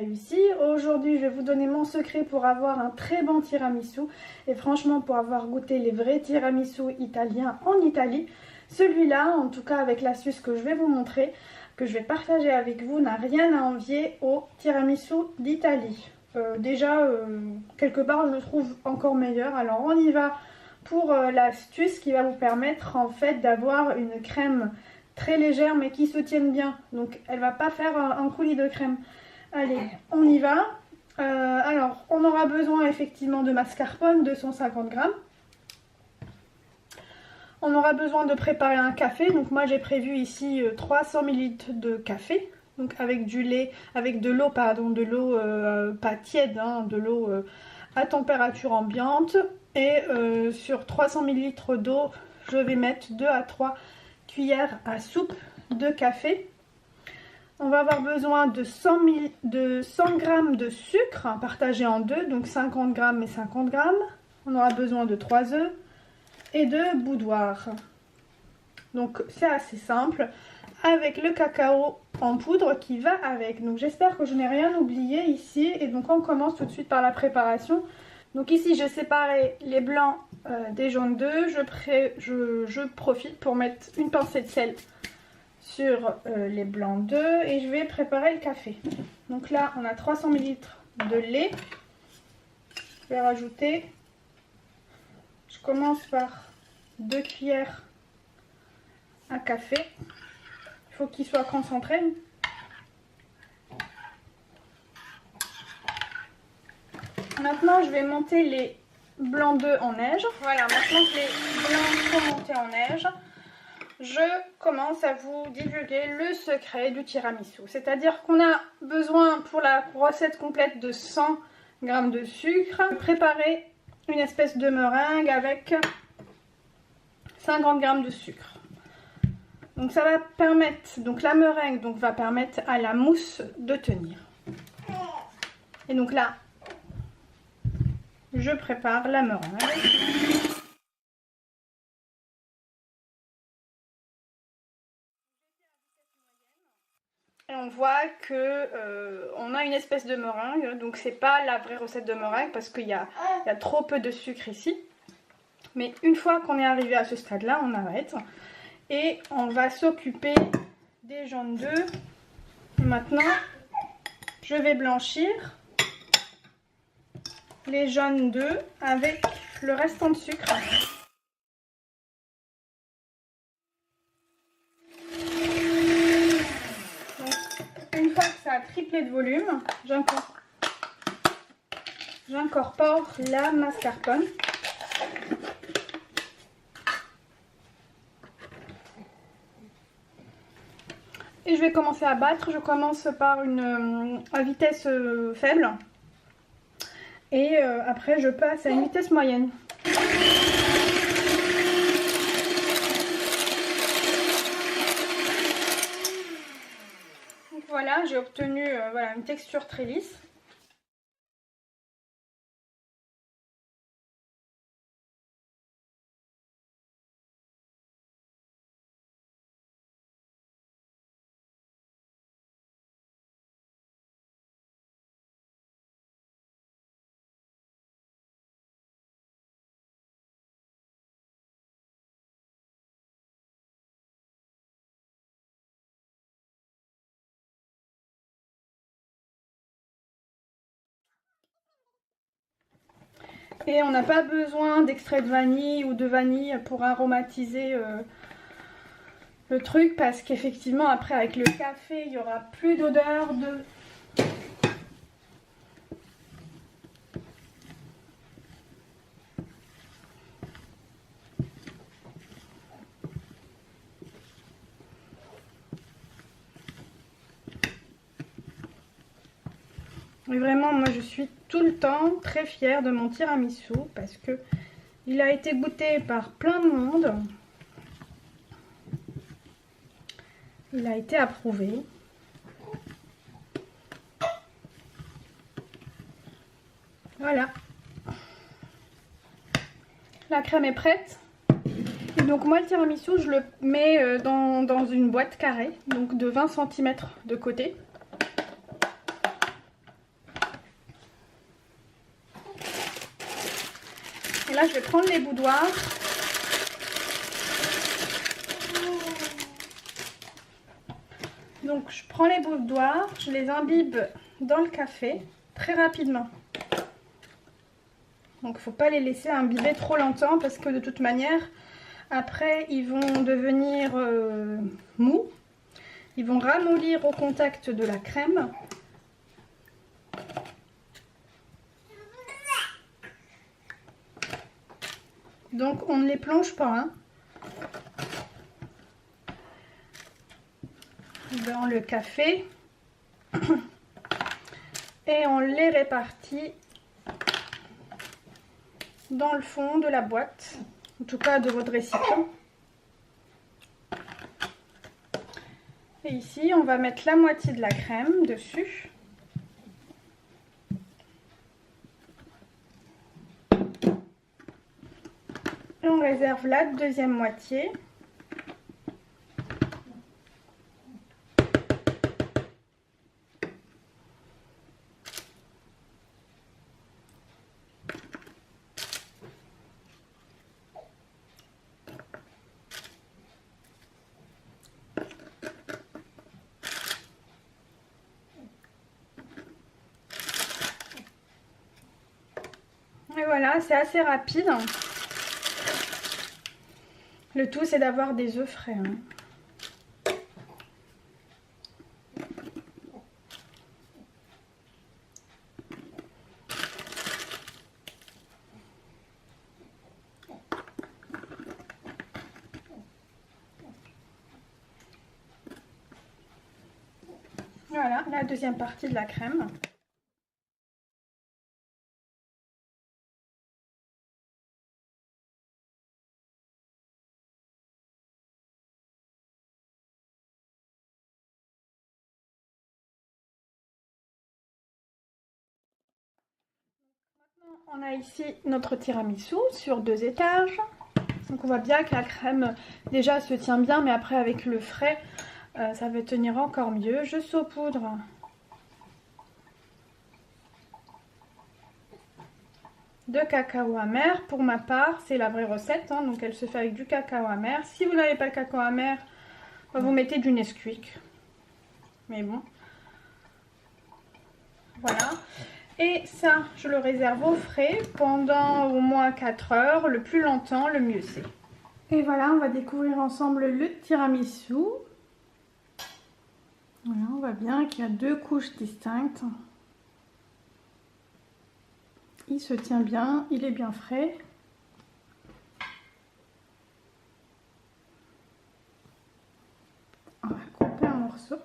réussi. Aujourd'hui, je vais vous donner mon secret pour avoir un très bon tiramisu. Et franchement, pour avoir goûté les vrais tiramisu italiens en Italie, celui-là, en tout cas avec l'astuce que je vais vous montrer, que je vais partager avec vous, n'a rien à envier au tiramisu d'Italie. Quelque part, je le trouve encore meilleur. Alors, on y va pour l'astuce qui va vous permettre en fait d'avoir une crème très légère mais qui se tienne bien. Donc, elle va pas faire un coulis de crème. Allez, on y va. Alors, on aura besoin effectivement de mascarpone, 250 grammes. On aura besoin de préparer un café. Donc, moi, j'ai prévu ici 300 ml de café. Donc, avec du lait, avec de l'eau, pardon, de l'eau pas tiède, hein, de l'eau à température ambiante. Et sur 300 ml d'eau, je vais mettre 2 à 3 cuillères à soupe de café. On va avoir besoin de 100 g de sucre partagé en deux, donc 50 g et 50 g. On aura besoin de 3 œufs et de boudoir. Donc c'est assez simple, avec le cacao en poudre qui va avec. Donc j'espère que je n'ai rien oublié ici. Et donc on commence tout de suite par la préparation. Donc ici j'ai séparé les blancs des jaunes d'œufs. Je profite pour mettre une pincée de sel sur les blancs d'œufs et je vais préparer le café. Donc là on a 300 ml de lait. Je vais rajouter, je commence par 2 cuillères à café. Il faut qu'il soit concentré. Maintenant je vais monter les blancs d'œufs en neige. Voilà, maintenant que les blancs sont montés en neige, je commence à vous divulguer le secret du tiramisu. C'est-à-dire qu'on a besoin pour la recette complète de 100 g de sucre, de préparer une espèce de meringue avec 50 g de sucre. Donc ça va permettre, donc la meringue va permettre à la mousse de tenir. Et donc là, je prépare la meringue. Et on voit que on a une espèce de meringue, donc c'est pas la vraie recette de meringue parce qu'il y a trop peu de sucre ici. Mais une fois qu'on est arrivé à ce stade-là, on arrête et on va s'occuper des jaunes d'œufs. Maintenant, je vais blanchir les jaunes d'œufs avec le restant de sucre. Une fois que ça a triplé de volume, j'incorpore la mascarpone. Et je vais commencer à battre. Je commence par à vitesse faible. Et après je passe à une vitesse moyenne. Donc voilà, j'ai obtenu une texture très lisse. Et on n'a pas besoin d'extrait de vanille ou de vanille pour aromatiser le truc, parce qu'effectivement après avec le café il n'y aura plus d'odeur de... Et vraiment, moi je suis tout le temps très fière de mon tiramisu parce que il a été goûté par plein de monde. Il a été approuvé. Voilà. La crème est prête. Et donc moi le tiramisu, je le mets dans une boîte carrée, donc de 20 cm de côté. là, je vais prendre les boudoirs. Donc, je prends les boudoirs, je les imbibe dans le café très rapidement. Donc, il ne faut pas les laisser imbiber trop longtemps parce que de toute manière, après, ils vont devenir mous. Ils vont ramollir au contact de la crème. Donc, on ne les plonge pas, hein, dans le café. Et on les répartit dans le fond de la boîte, en tout cas de votre récipient. Et ici, on va mettre la moitié de la crème dessus. Et on réserve la deuxième moitié. Et voilà, c'est assez rapide. Le tout, c'est d'avoir des œufs frais, hein. Voilà, la deuxième partie de la crème. On a ici notre tiramisu sur 2 étages. Donc on voit bien que la crème déjà se tient bien, mais après avec le frais, ça va tenir encore mieux. Je saupoudre de cacao amer. Pour ma part, c'est la vraie recette, hein, donc elle se fait avec du cacao amer. Si vous n'avez pas le cacao amer, vous mettez du Nesquik. Mais bon, voilà. Et ça, je le réserve au frais pendant au moins 4 heures. Le plus longtemps, le mieux c'est. Et voilà, on va découvrir ensemble le tiramisu. Voilà, on voit bien qu'il y a 2 couches distinctes. Il se tient bien, il est bien frais. On va couper un morceau.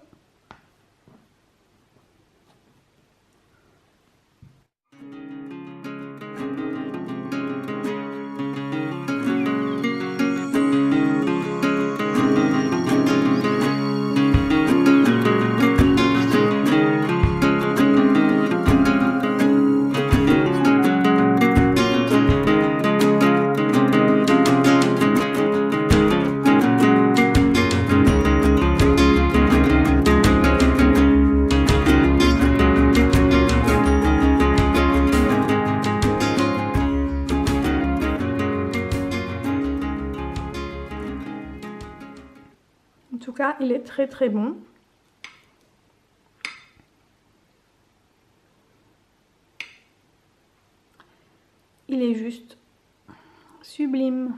En tout cas, il est très très bon. Il est juste sublime.